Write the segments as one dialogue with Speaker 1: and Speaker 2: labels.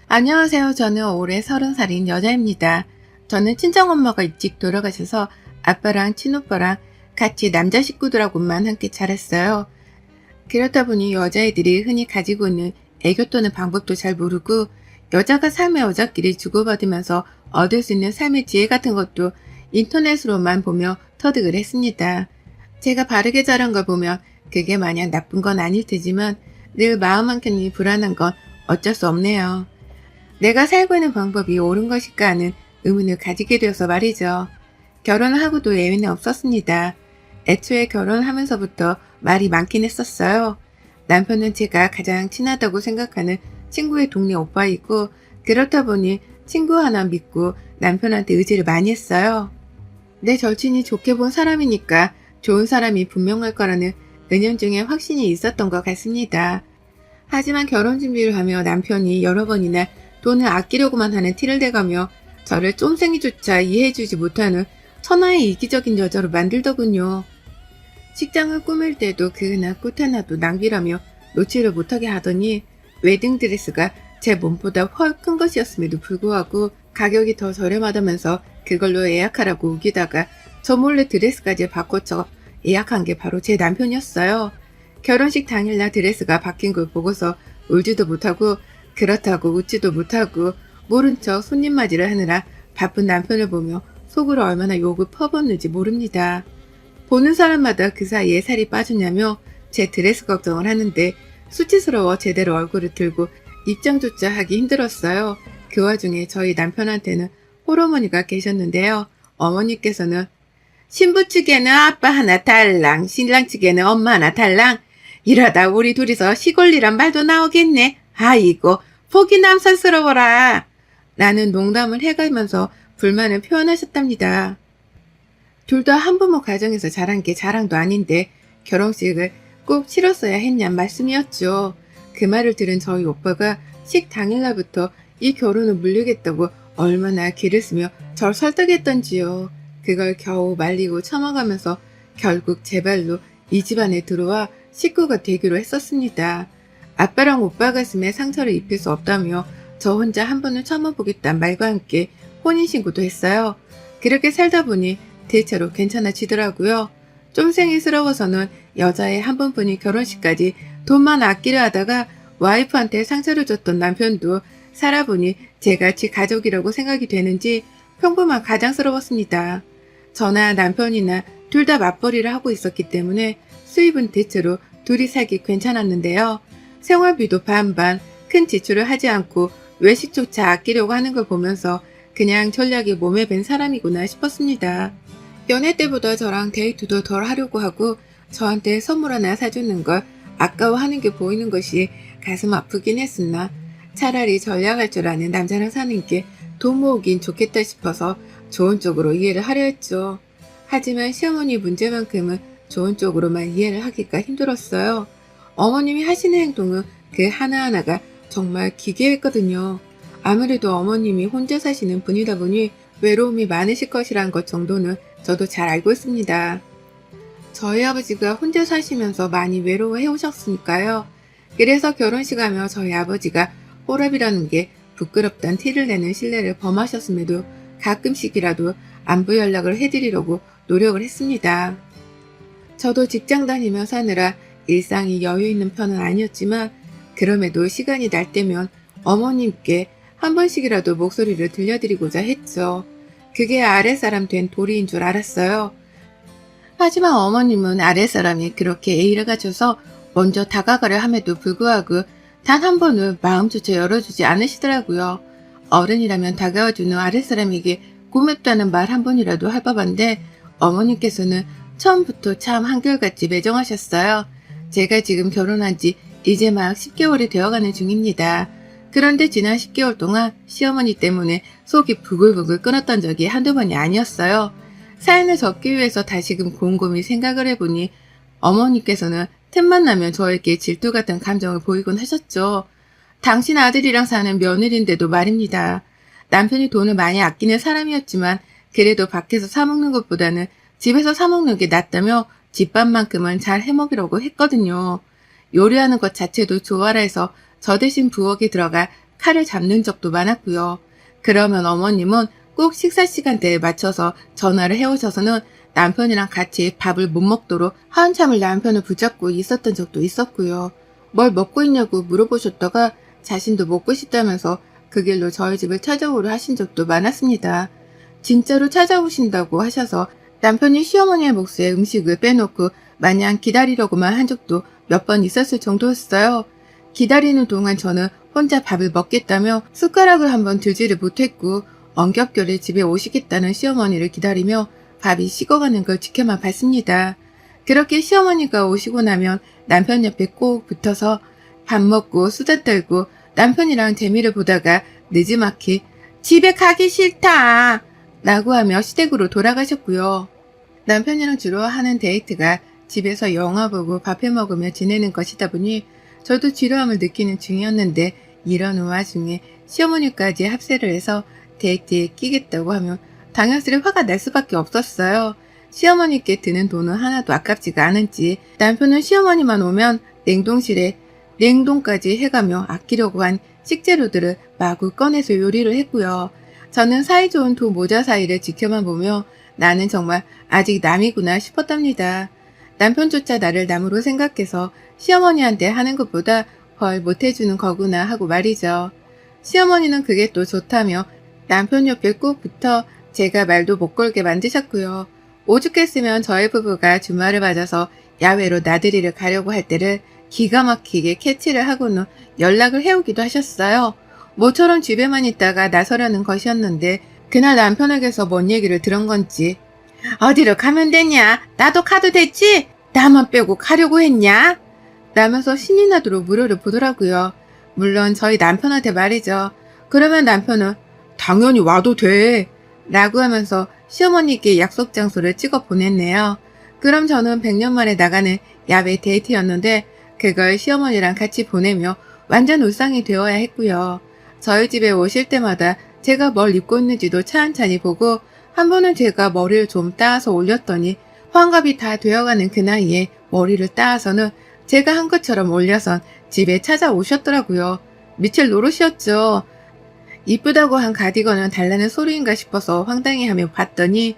Speaker 1: 안녕하세요. 저는 올해 30살인 여자입니다. 저는 친정엄마가 일찍 돌아가셔서 아빠랑 친오빠랑 같이 남자 식구들하고만 함께 자랐어요. 그렇다 보니 여자애들이 흔히 가지고 있는 애교 떠는 방법도 잘 모르고 여자가 삶의 여자끼리 주고받으면서 얻을 수 있는 삶의 지혜 같은 것도 인터넷으로만 보며 터득을 했습니다. 제가 바르게 자란 걸 보면 그게 마냥 나쁜 건 아닐 테지만 늘 마음 한켠이 불안한 건 어쩔 수 없네요. 내가 살고 있는 방법이 옳은 것일까 하는 의문을 가지게 되어서 말이죠. 결혼을 하고도 예외는 없었습니다. 애초에 결혼하면서부터 말이 많긴 했었어요. 남편은 제가 가장 친하다고 생각하는 친구의 동네 오빠이고 그렇다 보니 친구 하나 믿고 남편한테 의지를 많이 했어요. 내 절친이 좋게 본 사람이니까 좋은 사람이 분명할 거라는 은연중에 확신이 있었던 것 같습니다. 하지만 결혼 준비를 하며 남편이 여러 번이나 돈을 아끼려고만 하는 티를 대가며 저를 쫌생이조차 이해해주지 못하는 천하의 이기적인 여자로 만들더군요. 식장을 꾸밀 때도 그 하나 꽃 하나도 낭비라며 놓지를 못하게 하더니 웨딩드레스가 제 몸보다 훨 큰 것이었음에도 불구하고 가격이 더 저렴하다면서 그걸로 예약하라고 우기다가 저 몰래 드레스까지 바꿔쳐 예약한 게 바로 제 남편이었어요. 결혼식 당일날 드레스가 바뀐 걸 보고서 울지도 못하고 그렇다고 웃지도 못하고 모른 척 손님 맞이를 하느라 바쁜 남편을 보며 속으로 얼마나 욕을 퍼붓는지 모릅니다. 보는 사람마다 그 사이에 살이 빠졌냐며 제 드레스 걱정을 하는데 수치스러워 제대로 얼굴을 들고 입장조차 하기 힘들었어요. 그 와중에 저희 남편한테는 홀어머니가 계셨는데요. 어머니께서는 신부 측에는 아빠 하나 달랑, 신랑 측에는 엄마 하나 달랑. 이러다 우리 둘이서 시골리란 말도 나오겠네. 아이고, 보기 남산스러워라. 라는 농담을 해가면서 불만을 표현하셨답니다. 둘 다 한부모 가정에서 자란 게 자랑도 아닌데 결혼식을 꼭 치렀어야 했냔 말씀이었죠. 그 말을 들은 저희 오빠가 식 당일날부터 이 결혼을 물리겠다고 얼마나 기를 쓰며 절 설득했던지요. 그걸 겨우 말리고 참아가면서 결국 제 발로 이 집안에 들어와 식구가 되기로 했었습니다. 아빠랑 오빠 가슴에 상처를 입힐 수 없다며 저 혼자 한 번을 참아보겠다는 말과 함께 혼인신고도 했어요. 그렇게 살다 보니 대체로 괜찮아지더라고요. 쫌생이스러워서는 여자의 한 번뿐인 결혼식까지 돈만 아끼려 하다가 와이프한테 상처를 줬던 남편도 살아보니 제같이 가족이라고 생각이 되는지 평범한 가장스러웠습니다. 저나 남편이나 둘 다 맞벌이를 하고 있었기 때문에 수입은 대체로 둘이 살기 괜찮았는데요. 생활비도 반반, 큰 지출을 하지 않고 외식조차 아끼려고 하는 걸 보면서 그냥 전략이 몸에 밴 사람이구나 싶었습니다. 연애 때보다 저랑 데이트도 덜 하려고 하고 저한테 선물 하나 사주는 걸 아까워하는 게 보이는 것이 가슴 아프긴 했으나 차라리 전략할 줄 아는 남자랑 사는 게 돈 모으긴 좋겠다 싶어서 좋은 쪽으로 이해를 하려 했죠. 하지만 시어머니 문제만큼은 좋은 쪽으로만 이해를 하기가 힘들었어요. 어머님이 하시는 행동은 그 하나하나가 정말 기괴했거든요. 아무래도 어머님이 혼자 사시는 분이다 보니 외로움이 많으실 것이란 것 정도는 저도 잘 알고 있습니다. 저희 아버지가 혼자 사시면서 많이 외로워해 오셨으니까요. 그래서 결혼식 하며 저희 아버지가 호랍이라는 게 부끄럽단 티를 내는 신뢰를 범하셨음에도 가끔씩이라도 안부 연락을 해드리려고 노력을 했습니다. 저도 직장 다니며 사느라 일상이 여유 있는 편은 아니었지만 그럼에도 시간이 날 때면 어머님께 한 번씩이라도 목소리를 들려드리고자 했죠. 그게 아랫사람 된 도리인 줄 알았어요. 하지만 어머님은 아랫사람이 그렇게 예의를 갖춰서 먼저 다가가려 함에도 불구하고 단 한 번은 마음조차 열어주지 않으시더라고요. 어른이라면 다가와주는 아랫사람에게 고맙다는 말 한 번이라도 할 법한데 어머님께서는 처음부터 참 한결같이 매정하셨어요. 제가 지금 결혼한 지 이제 막 10개월이 되어가는 중입니다. 그런데 지난 10개월 동안 시어머니 때문에 속이 부글부글 끓었던 적이 한두 번이 아니었어요. 사연을 적기 위해서 다시금 곰곰이 생각을 해보니 어머니께서는 틈만 나면 저에게 질투 같은 감정을 보이곤 하셨죠. 당신 아들이랑 사는 며느리인데도 말입니다. 남편이 돈을 많이 아끼는 사람이었지만 그래도 밖에서 사먹는 것보다는 집에서 사먹는 게 낫다며 집밥만큼은 잘 해먹으려고 했거든요. 요리하는 것 자체도 좋아라 해서 저 대신 부엌에 들어가 칼을 잡는 적도 많았고요. 그러면 어머님은 꼭 식사 시간대에 맞춰서 전화를 해오셔서는 남편이랑 같이 밥을 못 먹도록 한참을 남편을 붙잡고 있었던 적도 있었고요. 뭘 먹고 있냐고 물어보셨다가 자신도 먹고 싶다면서 그 길로 저희 집을 찾아오려 하신 적도 많았습니다. 진짜로 찾아오신다고 하셔서 남편이 시어머니의 몫에 음식을 빼놓고 마냥 기다리려고만 한 적도 몇 번 있었을 정도였어요. 기다리는 동안 저는 혼자 밥을 먹겠다며 숟가락을 한번 들지를 못했고 엄격결에 집에 오시겠다는 시어머니를 기다리며 밥이 식어가는 걸 지켜만 봤습니다. 그렇게 시어머니가 오시고 나면 남편 옆에 꼭 붙어서 밥 먹고 수다 떨고 남편이랑 재미를 보다가 느지막이 집에 가기 싫다 라고 하며 시댁으로 돌아가셨고요. 남편이랑 주로 하는 데이트가 집에서 영화 보고 밥해 먹으며 지내는 것이다 보니 저도 지루함을 느끼는 중이었는데 이런 와중에 시어머니까지 합세를 해서 데이트에 끼겠다고 하면 당연스레 화가 날 수밖에 없었어요. 시어머니께 드는 돈은 하나도 아깝지가 않은지 남편은 시어머니만 오면 냉동실에 냉동까지 해가며 아끼려고 한 식재료들을 마구 꺼내서 요리를 했고요. 저는 사이좋은 두 모자 사이를 지켜만 보며 나는 정말 아직 남이구나 싶었답니다. 남편조차 나를 남으로 생각해서 시어머니한테 하는 것보다 헐 못해주는 거구나 하고 말이죠. 시어머니는 그게 또 좋다며 남편 옆에 꼭 붙어 제가 말도 못 걸게 만드셨고요. 오죽했으면 저희 부부가 주말을 맞아서 야외로 나들이를 가려고 할 때를 기가 막히게 캐치를 하고는 연락을 해오기도 하셨어요. 모처럼 집에만 있다가 나서려는 것이었는데 그날 남편에게서 뭔 얘기를 들은 건지 어디로 가면 되냐? 나도 가도 됐지? 나만 빼고 가려고 했냐? 라면서 신이 나도록 무료를 보더라고요. 물론 저희 남편한테 말이죠. 그러면 남편은 당연히 와도 돼 라고 하면서 시어머니께 약속 장소를 찍어 보냈네요. 그럼 저는 100년 만에 나가는 야외 데이트였는데 그걸 시어머니랑 같이 보내며 완전 울상이 되어야 했고요. 저희 집에 오실 때마다 제가 뭘 입고 있는지도 찬찬히 보고 한 번은 제가 머리를 좀 따서 올렸더니 환갑이 다 되어가는 그 나이에 머리를 따서는 제가 한 것처럼 올려선 집에 찾아오셨더라고요. 미칠 노릇이었죠. 이쁘다고 한 가디건은 달라는 소리인가 싶어서 황당해하며 봤더니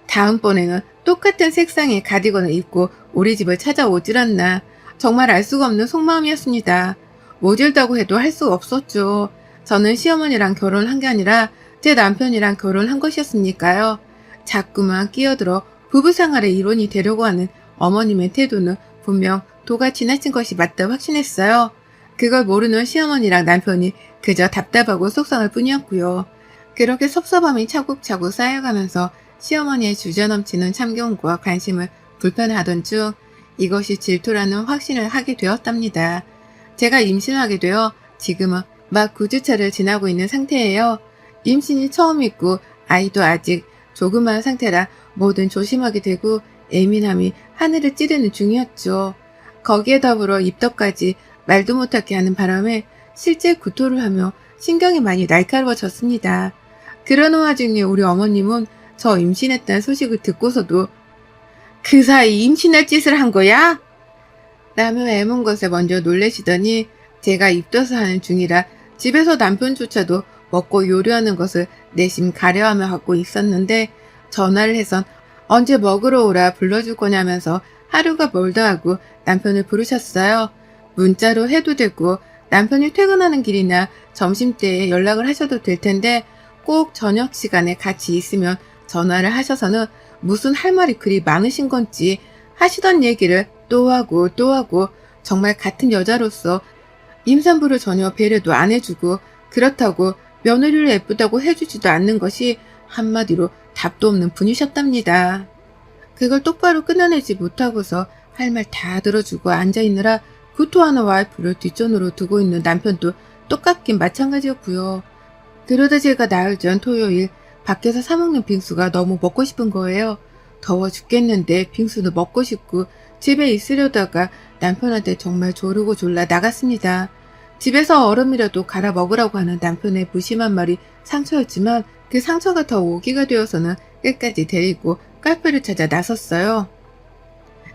Speaker 1: 다음번에는 똑같은 색상의 가디건을 입고 우리 집을 찾아오질 않나. 정말 알 수가 없는 속마음이었습니다. 모질다고 해도 할 수 없었죠. 저는 시어머니랑 결혼한 게 아니라 제 남편이랑 결혼한 것이었으니까요. 자꾸만 끼어들어 부부생활의 일원이 되려고 하는 어머님의 태도는 분명 도가 지나친 것이 맞다 확신했어요. 그걸 모르는 시어머니랑 남편이 그저 답답하고 속상할 뿐이었고요. 그렇게 섭섭함이 차곡차곡 쌓여가면서 시어머니의 주저넘치는 참견과 관심을 불편하던 중 이것이 질투라는 확신을 하게 되었답니다. 제가 임신하게 되어 지금은 막 9주차를 지나고 있는 상태예요. 임신이 처음이고 아이도 아직 조그마한 상태라 뭐든 조심하게 되고 예민함이 하늘을 찌르는 중이었죠. 거기에 더불어 입덧까지 말도 못하게 하는 바람에 실제 구토를 하며 신경이 많이 날카로워졌습니다. 그러는 와중에 우리 어머님은 저 임신했다는 소식을 듣고서도 그 사이 임신할 짓을 한 거야? 라며 애문 것에 먼저 놀라시더니 제가 입덧을 하는 중이라 집에서 남편조차도 먹고 요리하는 것을 내심 가려하며 하고 있었는데 전화를 해선 언제 먹으러 오라 불러줄 거냐면서 하루가 멀다 하고 남편을 부르셨어요. 문자로 해도 되고 남편이 퇴근하는 길이나 점심때에 연락을 하셔도 될 텐데 꼭 저녁 시간에 같이 있으면 전화를 하셔서는 무슨 할 말이 그리 많으신 건지 하시던 얘기를 또 하고 정말 같은 여자로서 임산부를 전혀 배려도 안 해주고 그렇다고 며느리를 예쁘다고 해주지도 않는 것이 한마디로 답도 없는 분이셨답니다. 그걸 똑바로 끊어내지 못하고서 할 말 다 들어주고 앉아있느라 구토하는 와이프를 뒷전으로 두고 있는 남편도 똑같긴 마찬가지였고요. 그러다 제가 나흘 전 토요일 밖에서 사먹는 빙수가 너무 먹고 싶은 거예요. 더워 죽겠는데 빙수도 먹고 싶고 집에 있으려다가 남편한테 정말 조르고 졸라 나갔습니다. 집에서 얼음이라도 갈아 먹으라고 하는 남편의 무심한 말이 상처였지만 그 상처가 더 오기가 되어서는 끝까지 데리고 카페를 찾아 나섰어요.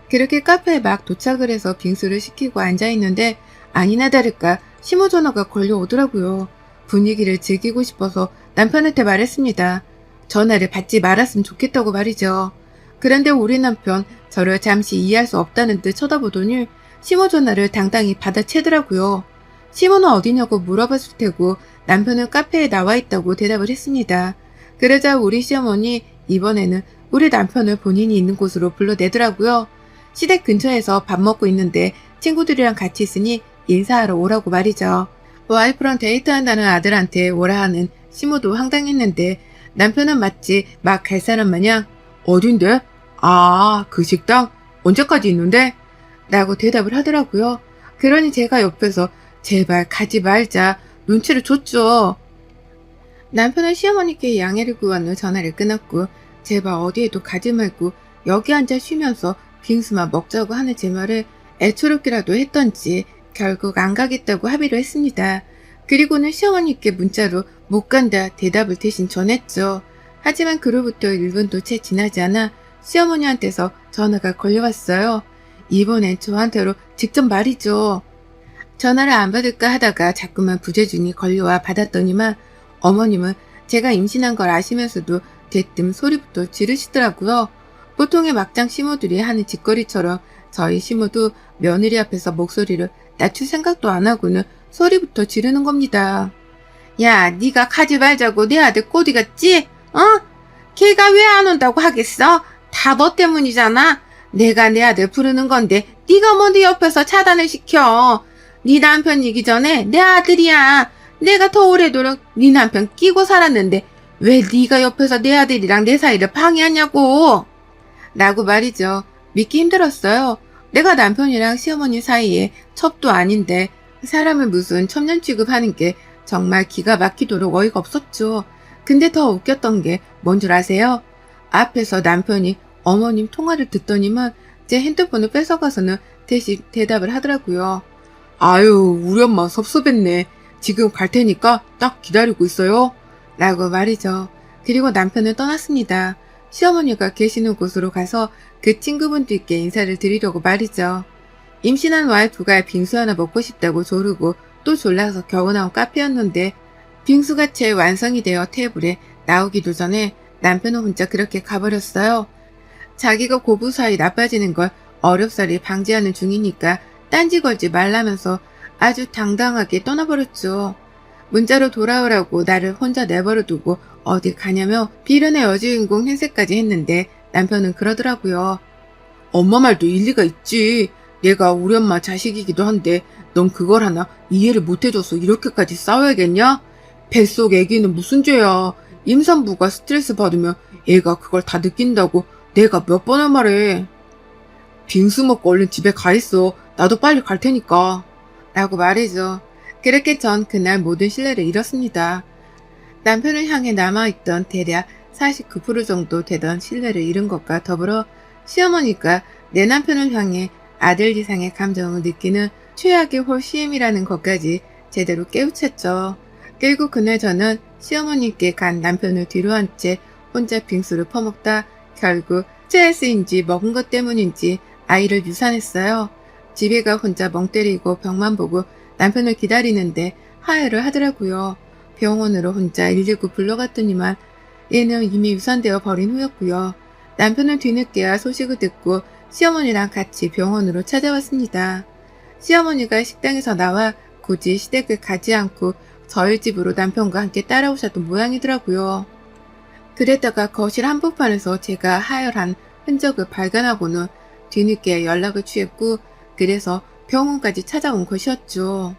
Speaker 1: 그렇게 카페에 막 도착을 해서 빙수를 시키고 앉아있는데 아니나 다를까 시모 전화가 걸려오더라고요. 분위기를 즐기고 싶어서 남편한테 말했습니다. 전화를 받지 말았으면 좋겠다고 말이죠. 그런데 우리 남편 저를 잠시 이해할 수 없다는 듯 쳐다보더니 시모 전화를 당당히 받아채더라고요. 시모는 어디냐고 물어봤을 테고 남편은 카페에 나와 있다고 대답을 했습니다. 그러자 우리 시어머니 이번에는 우리 남편을 본인이 있는 곳으로 불러내더라고요. 시댁 근처에서 밥 먹고 있는데 친구들이랑 같이 있으니 인사하러 오라고 말이죠. 와이프랑 데이트한다는 아들한테 오라 하는 시모도 황당했는데 남편은 마치 막 갈 사람 마냥 어딘데? 아, 그 식당? 언제까지 있는데? 라고 대답을 하더라고요. 그러니 제가 옆에서 제발 가지 말자 눈치를 줬죠. 남편은 시어머니께 양해를 구한 후 전화를 끊었고 제발 어디에도 가지 말고 여기 앉아 쉬면서 빙수만 먹자고 하는 제 말을 애초롭게라도 했던지 결국 안 가겠다고 합의를 했습니다. 그리고는 시어머니께 문자로 못 간다 대답을 대신 전했죠. 하지만 그로부터 1분도 채 지나지 않아 시어머니한테서 전화가 걸려왔어요. 이번엔 저한테로 직접 말이죠. 전화를 안 받을까 하다가 자꾸만 부재중이 걸려와 받았더니만 어머님은 제가 임신한 걸 아시면서도 대뜸 소리부터 지르시더라고요. 보통의 막장 시모들이 하는 짓거리처럼 저희 시모도 며느리 앞에서 목소리를 낮출 생각도 안 하고는 소리부터 지르는 겁니다. 야, 네가 가지 말자고 내 아들 꼬디 갔지? 어? 걔가 왜 안 온다고 하겠어? 다 너 때문이잖아. 내가 내 아들 부르는 건데 네가 뭔데 옆에서 차단을 시켜. 네 남편 이기 전에 내 아들이야. 내가 더 오래도록 네 남편 끼고 살았는데 왜 네가 옆에서 내 아들이랑 내 사이를 방해하냐고. 라고 말이죠. 믿기 힘들었어요. 내가 남편이랑 시어머니 사이에 첩도 아닌데 사람을 무슨 첩년 취급하는 게 정말 기가 막히도록 어이가 없었죠. 근데 더 웃겼던 게 뭔 줄 아세요? 앞에서 남편이 어머님 통화를 듣더니만 제 핸드폰을 뺏어가서는 대신 대답을 하더라고요. 아유, 우리 엄마 섭섭했네. 지금 갈 테니까 딱 기다리고 있어요. 라고 말이죠. 그리고 남편은 떠났습니다. 시어머니가 계시는 곳으로 가서 그 친구분들께 인사를 드리려고 말이죠. 임신한 와이프가 빙수 하나 먹고 싶다고 조르고 또 졸라서 겨우 나온 카페였는데 빙수가 채 완성이 되어 테이블에 나오기도 전에 남편은 혼자 그렇게 가버렸어요. 자기가 고부 사이 나빠지는 걸 어렵사리 방지하는 중이니까 딴지 걸지 말라면서 아주 당당하게 떠나버렸죠. 문자로 돌아오라고 나를 혼자 내버려두고 어디 가냐며 비련의 여주인공 행세까지 했는데 남편은 그러더라고요. 엄마 말도 일리가 있지. 얘가 우리 엄마 자식이기도 한데 넌 그걸 하나 이해를 못해줘서 이렇게까지 싸워야겠냐? 뱃속 애기는 무슨 죄야. 임산부가 스트레스 받으면 애가 그걸 다 느낀다고 내가 몇 번을 말해. 빙수 먹고 얼른 집에 가 있어. 나도 빨리 갈 테니까. 라고 말이죠. 그렇게 전 그날 모든 신뢰를 잃었습니다. 남편을 향해 남아있던 대략 49% 정도 되던 신뢰를 잃은 것과 더불어 시어머니가 내 남편을 향해 아들 이상의 감정을 느끼는 최악의 홀시임이라는 것까지 제대로 깨우쳤죠. 결국 그날 저는 시어머니께 간 남편을 뒤로 한 채 혼자 빙수를 퍼먹다 결국 스트레스인지 먹은 것 때문인지 아이를 유산했어요. 집에 가 혼자 멍 때리고 벽만 보고 남편을 기다리는데 하혈을 하더라고요. 병원으로 혼자 119 불러갔더니만 얘는 이미 유산되어 버린 후였고요. 남편은 뒤늦게야 소식을 듣고 시어머니랑 같이 병원으로 찾아왔습니다. 시어머니가 식당에서 나와 굳이 시댁을 가지 않고 저희 집으로 남편과 함께 따라오셨던 모양이더라고요. 그랬다가 거실 한복판에서 제가 하혈한 흔적을 발견하고는 뒤늦게 연락을 취했고 그래서 병원까지 찾아온 것이었죠.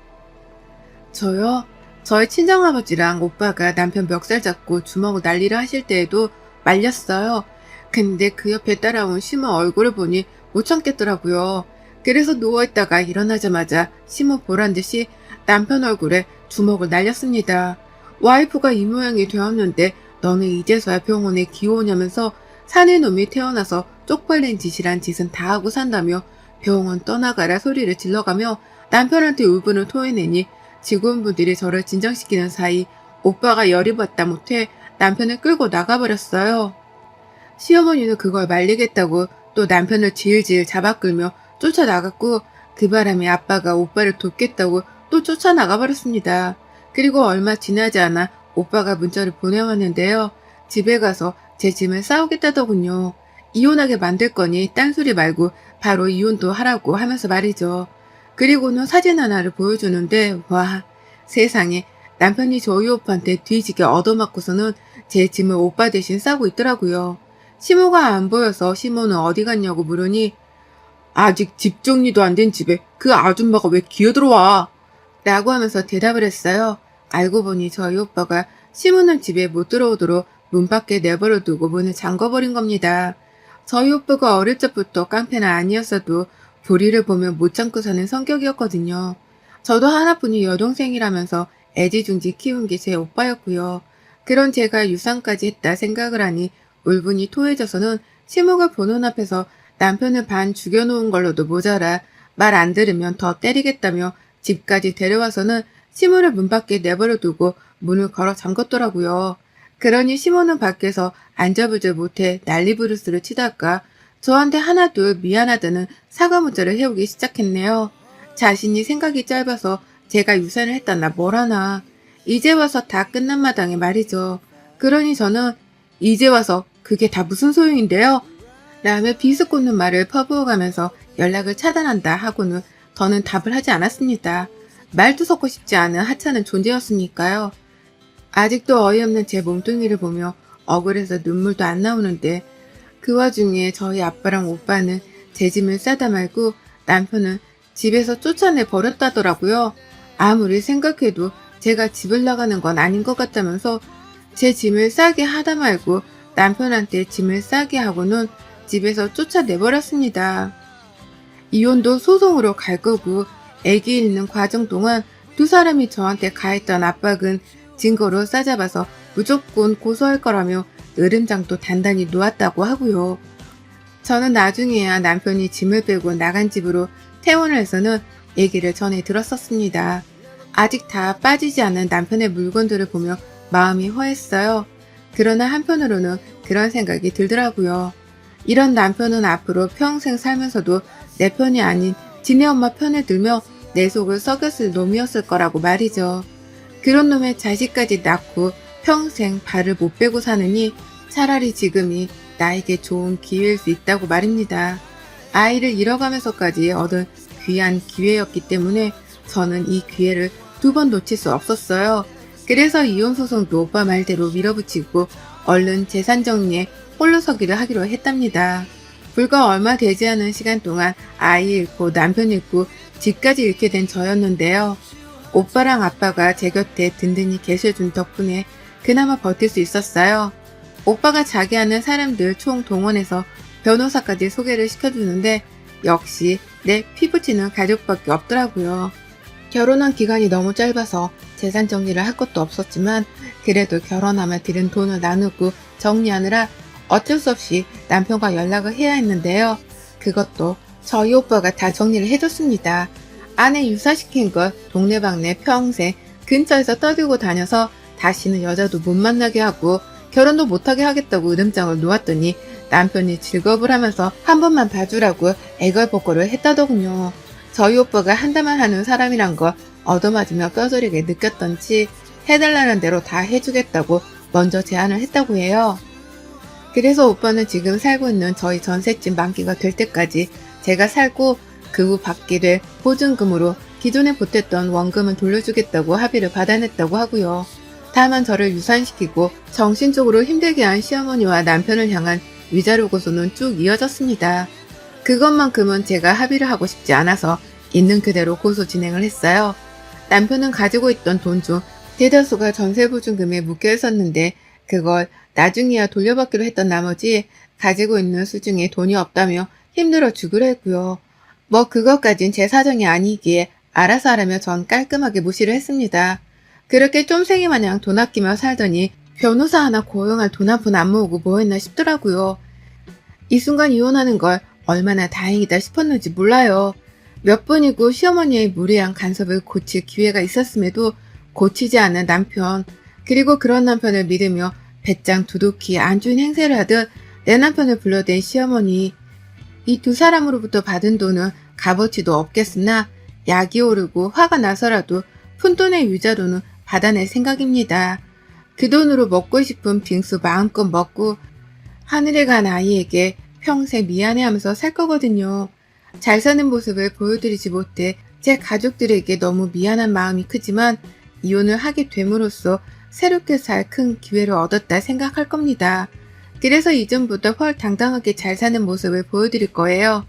Speaker 1: 저요? 저희 친정아버지랑 오빠가 남편 멱살 잡고 주먹을 난리를 하실 때에도 말렸어요. 근데 그 옆에 따라온 시모 얼굴을 보니 못 참겠더라고요. 그래서 누워있다가 일어나자마자 시모 보란 듯이 남편 얼굴에 주먹을 날렸습니다. 와이프가 이 모양이 되었는데 너는 이제서야 병원에 기어오냐면서 사내 놈이 태어나서 쪽팔린 짓이란 짓은 다 하고 산다며 병원 떠나가라 소리를 질러가며 남편한테 울분을 토해내니 직원분들이 저를 진정시키는 사이 오빠가 열이 받다 못해 남편을 끌고 나가버렸어요. 시어머니는 그걸 말리겠다고 또 남편을 질질 잡아끌며 쫓아나갔고 그 바람에 아빠가 오빠를 돕겠다고 또 쫓아나가버렸습니다. 그리고 얼마 지나지 않아 오빠가 문자를 보내왔는데요. 집에 가서 제 짐을 싸우겠다더군요. 이혼하게 만들 거니 딴소리 말고 바로 이혼도 하라고 하면서 말이죠. 그리고는 사진 하나를 보여주는데 와, 세상에 남편이 저희 오빠한테 뒤지게 얻어맞고서는 제 짐을 오빠 대신 싸고 있더라고요. 시모가 안 보여서 시모는 어디 갔냐고 물으니 아직 집 정리도 안 된 집에 그 아줌마가 왜 기어들어와? 라고 하면서 대답을 했어요. 알고 보니 저희 오빠가 시모는 집에 못 들어오도록 문 밖에 내버려 두고 문을 잠궈버린 겁니다. 저희 오빠가 어릴 적부터 깡패는 아니었어도 불의를 보면 못 참고 사는 성격이었거든요. 저도 하나뿐인 여동생이라면서 애지중지 키운 게 제 오빠였고요. 그런 제가 유산까지 했다 생각을 하니 울분이 토해져서는 시모가 보는 앞에서 남편을 반 죽여놓은 걸로도 모자라 말 안 들으면 더 때리겠다며 집까지 데려와서는 시모를 문 밖에 내버려 두고 문을 걸어 잠궜더라고요. 그러니 시모는 밖에서 안절부절 못해 난리부르스를 치다가 저한테 하나둘 미안하다는 사과 문자를 해오기 시작했네요. 자신이 생각이 짧아서 제가 유산을 했다나 뭘하나. 이제 와서 다 끝난 마당에 말이죠. 그러니 저는 이제 와서 그게 다 무슨 소용인데요? 라며 비스꽂는 말을 퍼부어가면서 연락을 차단한다 하고는 더는 답을 하지 않았습니다. 말도 섞고 싶지 않은 하찮은 존재였으니까요. 아직도 어이없는 제 몸뚱이를 보며 억울해서 눈물도 안 나오는데 그 와중에 저희 아빠랑 오빠는 제 짐을 싸다 말고 남편은 집에서 쫓아내 버렸다더라고요. 아무리 생각해도 제가 집을 나가는 건 아닌 것 같다면서 제 짐을 싸게 하다 말고 남편한테 짐을 싸게 하고는 집에서 쫓아내버렸습니다. 이혼도 소송으로 갈 거고 아기 있는 과정 동안 두 사람이 저한테 가했던 압박은 증거로 싸잡아서 무조건 고소할 거라며 으름장도 단단히 놓았다고 하고요. 저는 나중에야 남편이 짐을 빼고 나간 집으로 퇴원을 해서는 얘기를 전해 들었었습니다. 아직 다 빠지지 않은 남편의 물건들을 보며 마음이 허했어요. 그러나 한편으로는 그런 생각이 들더라고요. 이런 남편은 앞으로 평생 살면서도 내 편이 아닌 지네 엄마 편을 들며 내 속을 썩였을 놈이었을 거라고 말이죠. 그런 놈의 자식까지 낳고 평생 발을 못 빼고 사느니 차라리 지금이 나에게 좋은 기회일 수 있다고 말입니다. 아이를 잃어가면서까지 얻은 귀한 기회였기 때문에 저는 이 기회를 2번 놓칠 수 없었어요. 그래서 이혼소송도 오빠 말대로 밀어붙이고 얼른 재산 정리에 홀로 서기를 하기로 했답니다. 불과 얼마 되지 않은 시간 동안 아이 잃고 남편 잃고 집까지 잃게 된 저였는데요. 오빠랑 아빠가 제 곁에 든든히 계셔준 덕분에 그나마 버틸 수 있었어요. 오빠가 자기 아는 사람들 총동원해서 변호사까지 소개를 시켜주는데 역시 내 피부치는 가족밖에 없더라고요. 결혼한 기간이 너무 짧아서 재산 정리를 할 것도 없었지만 그래도 결혼하며 들인 돈을 나누고 정리하느라 어쩔 수 없이 남편과 연락을 해야 했는데요. 그것도 저희 오빠가 다 정리를 해줬습니다. 아내 유사시킨 걸 동네방네 평생 근처에서 떠들고 다녀서 다시는 여자도 못 만나게 하고 결혼도 못하게 하겠다고 으름장을 놓았더니 남편이 즐겁을 하면서 한 번만 봐주라고 애걸복걸을 했다더군요. 저희 오빠가 한다만 하는 사람이란 걸 얻어맞으며 뼈저리게 느꼈던지 해달라는 대로 다 해주겠다고 먼저 제안을 했다고 해요. 그래서 오빠는 지금 살고 있는 저희 전셋집 만기가 될 때까지 제가 살고 그 후 받기를 보증금으로 기존에 보탰던 원금을 돌려주겠다고 합의를 받아냈다고 하고요. 다만 저를 유산시키고 정신적으로 힘들게 한 시어머니와 남편을 향한 위자료 고소는 쭉 이어졌습니다. 그것만큼은 제가 합의를 하고 싶지 않아서 있는 그대로 고소 진행을 했어요. 남편은 가지고 있던 돈 중 대다수가 전세보증금에 묶여 있었는데 그걸 나중에야 돌려받기로 했던 나머지 가지고 있는 수중에 돈이 없다며 힘들어 죽으려 했고요. 뭐 그것까진 제 사정이 아니기에 알아서 하라며 전 깔끔하게 무시를 했습니다. 그렇게 쫌생이 마냥 돈 아끼며 살더니 변호사 하나 고용할 돈 한 푼 안 모으고 뭐 했나 싶더라고요. 이 순간 이혼하는 걸 얼마나 다행이다 싶었는지 몰라요. 몇 번이고 시어머니의 무례한 간섭을 고칠 기회가 있었음에도 고치지 않는 남편, 그리고 그런 남편을 믿으며 배짱 두둑히 안 좋은 행세를 하듯 내 남편을 불러댄 시어머니. 이 두 사람으로부터 받은 돈은 값어치도 없겠으나 약이 오르고 화가 나서라도 푼돈의 위자료는 받아낼 생각입니다. 그 돈으로 먹고 싶은 빙수 마음껏 먹고 하늘에 간 아이에게 평생 미안해하면서 살 거거든요. 잘 사는 모습을 보여드리지 못해 제 가족들에게 너무 미안한 마음이 크지만 이혼을 하게 됨으로써 새롭게 살 큰 기회를 얻었다 생각할 겁니다. 그래서 이전보다 훨 당당하게 잘 사는 모습을 보여드릴 거예요.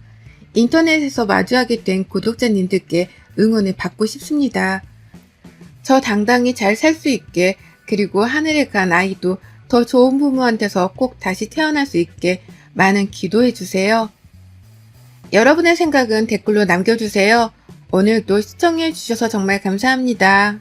Speaker 1: 인터넷에서 마주하게 된 구독자님들께 응원을 받고 싶습니다. 저 당당히 잘 살 수 있게, 그리고 하늘에 간 아이도 더 좋은 부모한테서 꼭 다시 태어날 수 있게 많은 기도해 주세요. 여러분의 생각은 댓글로 남겨주세요. 오늘도 시청해 주셔서 정말 감사합니다.